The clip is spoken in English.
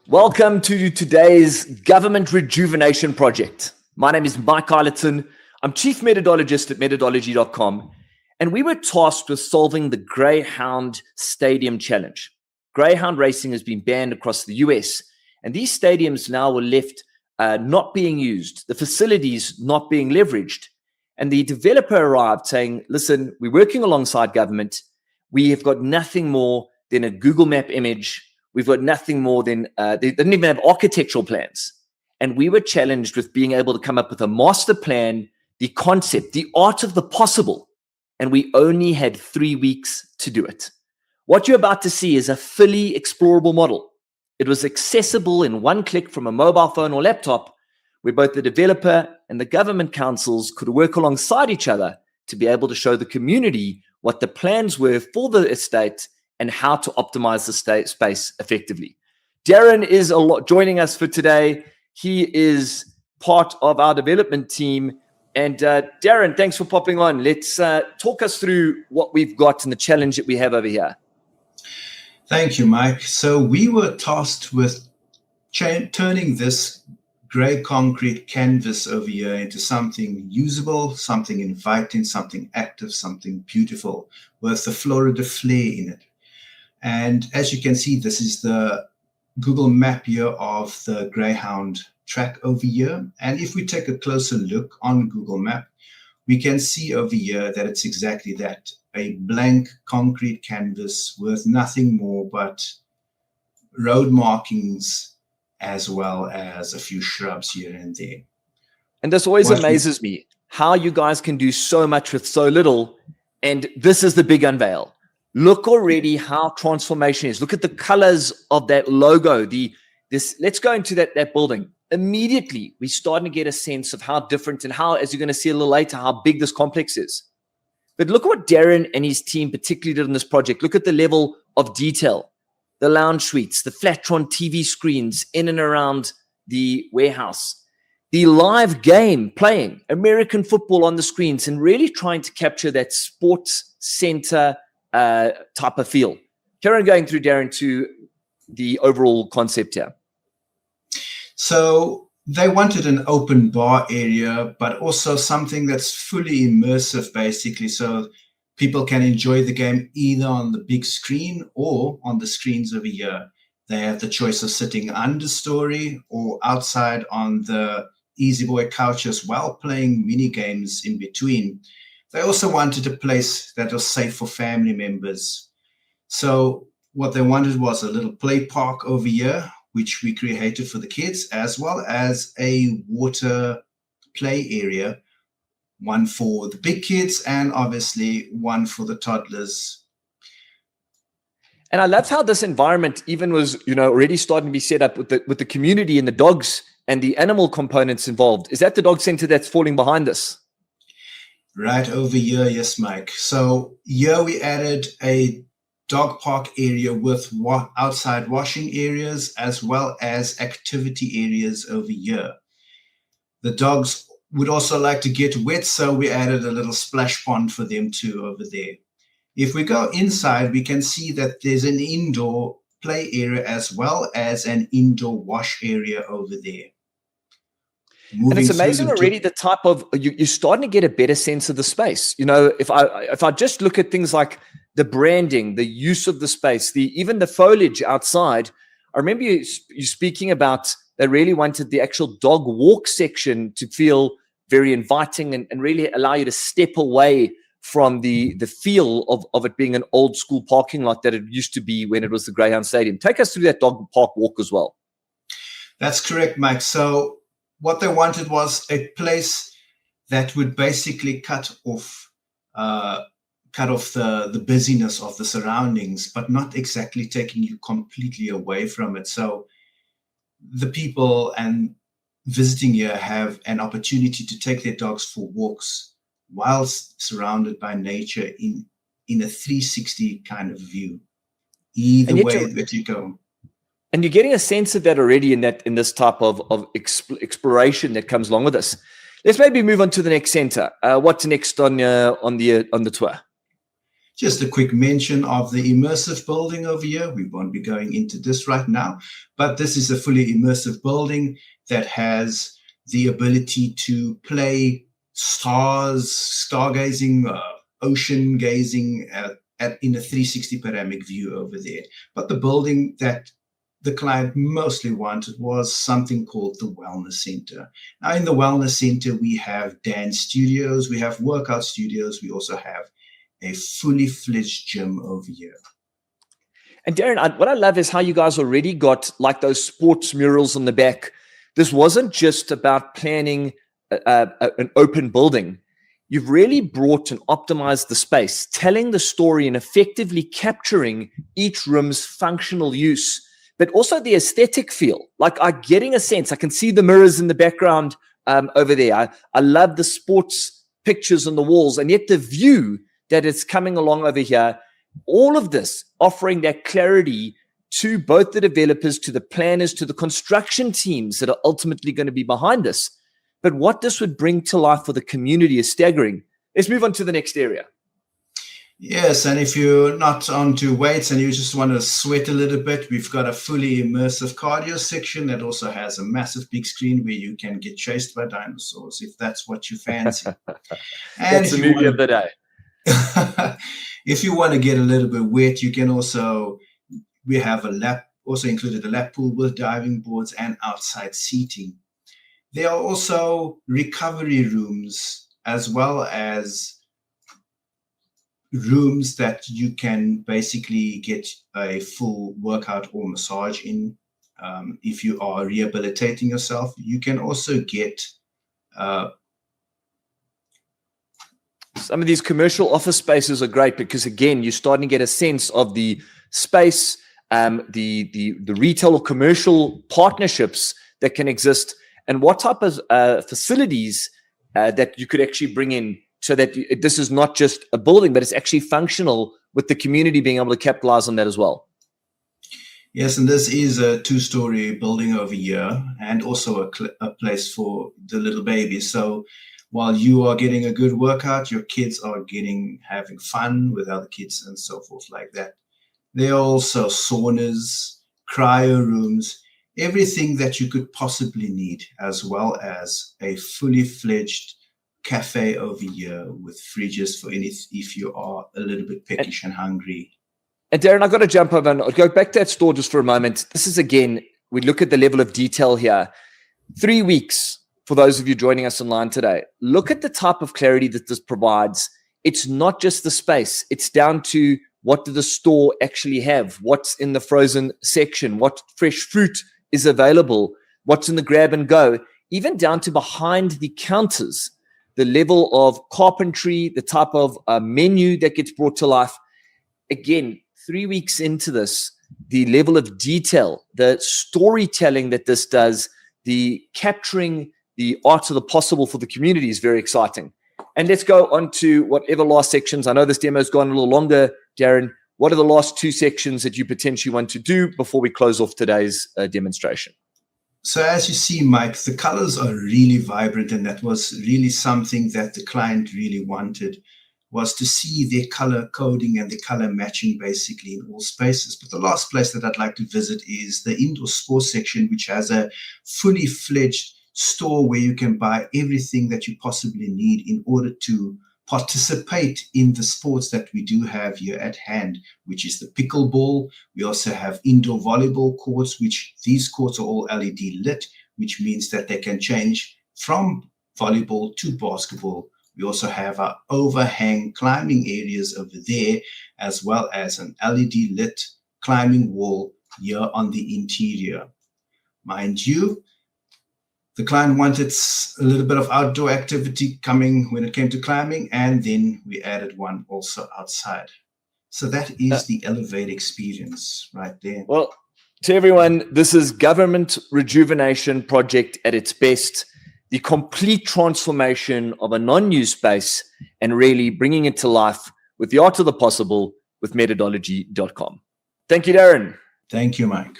Welcome to today's Government Rejuvenation Project. My name is Mike Eilerton. I'm Chief Meta-dologist at Meta-dology.com, and we were tasked with solving the Greyhound Stadium Challenge. Greyhound racing has been banned across the US, and these stadiums now were left not being used, the facilities not being leveraged. And the developer arrived saying, listen, we're working alongside government. We have got nothing more than a Google Map image. We've got nothing more than, they didn't even have architectural plans. And we were challenged with being able to come up with a master plan, the concept, the art of the possible. And we only had 3 weeks to do it. What you're about to see is a fully explorable model. It was accessible in one click from a mobile phone or laptop, where both the developer and the government councils could work alongside each other to be able to show the community what the plans were for the estate and how to optimize the space effectively. Darren is joining us for today. He is part of our development team. And Darren, thanks for popping on. Let's talk us through what we've got and the challenge that we have over here. Thank you, Mike. So we were tasked with turning this gray concrete canvas over here into something usable, something inviting, something active, something beautiful, with the Florida flair in it. And as you can see, this is the Google map here of the Greyhound track over here. And if we take a closer look on Google Map, we can see over here that it's exactly that, a blank concrete canvas with nothing more but road markings as well as a few shrubs here and there. And this always amazes me, how you guys can do so much with so little. And this is the big unveil. Look already how transformation is. Look at the colors of that logo. Let's go into that building. Immediately, we're starting to get a sense of how different and how, as you're going to see a little later, how big this complex is. But look at what Darren and his team particularly did in this project. Look at the level of detail, the lounge suites, the Flatron TV screens in and around the warehouse, the live game playing, American football on the screens, and really trying to capture that sports center type of feel. Karen, going through, Darren, to the overall concept here. So they wanted an open bar area, but also something that's fully immersive, basically, so people can enjoy the game either on the big screen or on the screens over here. They have the choice of sitting understory or outside on the Easy Boy couch as well, playing mini games in between. They also wanted a place that was safe for family members. So what they wanted was a little play park over here, which we created for the kids, as well as a water play area, one for the big kids and obviously one for the toddlers. And I love how this environment even was, already starting to be set up with the community and the dogs and the animal components involved. Is that the dog center that's falling behind this? Right over here, yes, Mike. So here we added a dog park area with outside washing areas as well as activity areas over here. The dogs would also like to get wet, so we added a little splash pond for them too over there. If we go inside, we can see that there's an indoor play area as well as an indoor wash area over there. And it's amazing already the type of, you're starting to get a better sense of the space. If I just look at things like the branding, the use of the space, even the foliage outside. I remember you speaking about they really wanted the actual dog walk section to feel very inviting and really allow you to step away from the feel of it being an old school parking lot that it used to be when it was the Greyhound Stadium. Take us through that dog park walk as well. That's correct, Mike. So what they wanted was a place that would basically cut off the busyness of the surroundings, but not exactly taking you completely away from it. So the people and visiting here have an opportunity to take their dogs for walks whilst surrounded by nature in a 360 kind of view, either way that you go. And you're getting a sense of that already in this type of exploration that comes along with this. Let's maybe move on to the next center. What's next on the tour? Just a quick mention of the immersive building over here. We won't be going into this right now, but this is a fully immersive building that has the ability to play stars, stargazing, ocean gazing in a 360 panoramic view over there. But the building that the client mostly wanted was something called the Wellness Center. Now, in the Wellness Center, we have dance studios, we have workout studios, we also have a fully fledged gym over here. And Darren, what I love is how you guys already got like those sports murals on the back. This wasn't just about planning an open building. You've really brought and optimized the space, telling the story and effectively capturing each room's functional use, but also the aesthetic feel. Like I'm getting a sense, I can see the mirrors in the background over there. I love the sports pictures on the walls, and yet the view that it's coming along over here, all of this offering that clarity to both the developers, to the planners, to the construction teams that are ultimately going to be behind this. But what this would bring to life for the community is staggering. Let's move on to the next area. Yes, and if you're not onto weights and you just want to sweat a little bit, we've got a fully immersive cardio section that also has a massive big screen where you can get chased by dinosaurs, if that's what you fancy. That's the movie of the day. If you want to get a little bit wet, you can also, we have also included a lap pool with diving boards and outside seating. There are also recovery rooms as well as rooms that you can basically get a full workout or massage in. If you are rehabilitating yourself, you can also get some of these commercial office spaces are great because, again, you're starting to get a sense of the space, the retail or commercial partnerships that can exist, and what type of facilities that you could actually bring in so that this is not just a building, but it's actually functional with the community being able to capitalize on that as well. Yes, and this is a 2-story building over here and also a place for the little babies. So while you are getting a good workout, your kids are having fun with other kids and so forth like that. There are also saunas, cryo rooms, everything that you could possibly need, as well as a fully fledged cafe over here with fridges for if you are a little bit peckish and hungry. And Darren, I've got to jump over and go back to that store just for a moment. This is, again, we look at the level of detail here. 3 weeks for those of you joining us online today. Look at the type of clarity that this provides. It's not just the space. It's down to what does the store actually have? What's in the frozen section? What fresh fruit is available? What's in the grab and go? Even down to behind the counters, the level of carpentry, the type of menu that gets brought to life. Again, 3 weeks into this, the level of detail, the storytelling that this does, the capturing the art of the possible for the community is very exciting. And let's go on to whatever last sections. I know this demo has gone a little longer, Darren. What are the last 2 sections that you potentially want to do before we close off today's demonstration? So as you see, Mike, the colors are really vibrant, and that was really something that the client really wanted, was to see their color coding and the color matching basically in all spaces. But the last place that I'd like to visit is the indoor sports section, which has a fully fledged store where you can buy everything that you possibly need in order to participate in the sports that we do have here at hand, which is the pickleball. We also have indoor volleyball courts, which these courts are all LED lit, which means that they can change from volleyball to basketball. We also have our overhang climbing areas over there, as well as an LED lit climbing wall here on the interior. Mind you, the client wanted a little bit of outdoor activity coming when it came to climbing, and then we added one also outside. So that is the Elevate experience right there. Well, to everyone, this is Government Rejuvenation Project at its best. The complete transformation of a non-used space and really bringing it to life with the art of the possible with Meta-dology.com. Thank you, Darren. Thank you, Mike.